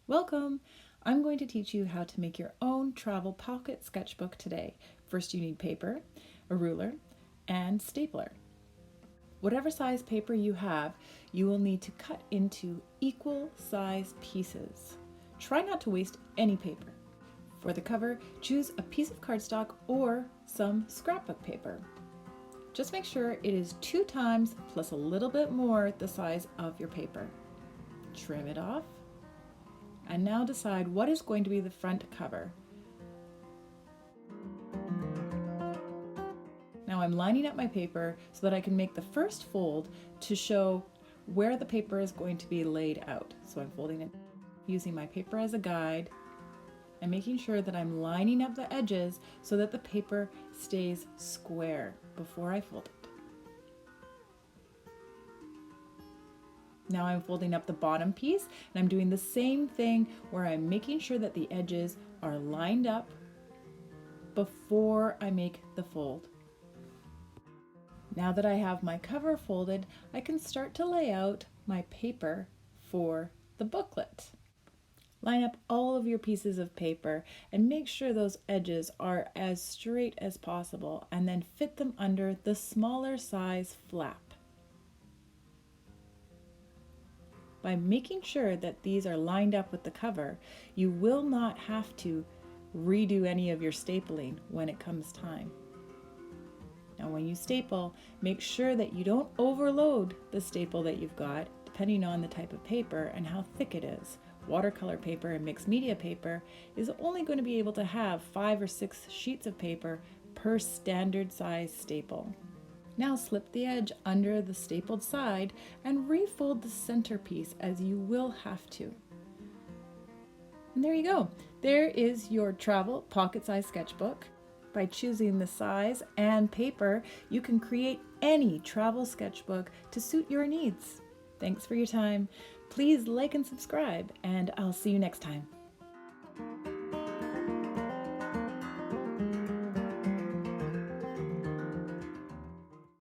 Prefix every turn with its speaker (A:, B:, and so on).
A: Welcome! I'm going to teach you how to make your own travel pocket sketchbook today. First you need paper, a ruler, and stapler. Whatever size paper you have, you will need to cut into equal size pieces. Try not to waste any paper. For the cover, choose a piece of cardstock or some scrapbook paper. Just make sure it is 2 times plus a little bit more the size of your paper. Trim it off. And now decide what is going to be the front cover. Now I'm lining up my paper so that I can make the first fold to show where the paper is going to be laid out. So I'm folding it using my paper as a guide and making sure that I'm lining up the edges so that the paper stays square before I fold it. Now I'm folding up the bottom piece and I'm doing the same thing where I'm making sure that the edges are lined up before I make the fold. Now that I have my cover folded, I can start to lay out my paper for the booklet. Line up all of your pieces of paper and make sure those edges are as straight as possible, and then fit them under the smaller size flap. By making sure that these are lined up with the cover, you will not have to redo any of your stapling when it comes time. Now when you staple, make sure that you don't overload the staple that you've got, depending on the type of paper and how thick it is. Watercolor paper and mixed media paper is only going to be able to have 5 or 6 sheets of paper per standard size staple. Now slip the edge under the stapled side and refold the center piece, as you will have to. And there you go. There is your travel pocket-sized sketchbook. By choosing the size and paper, you can create any travel sketchbook to suit your needs. Thanks for your time. Please like and subscribe, and I'll see you next time.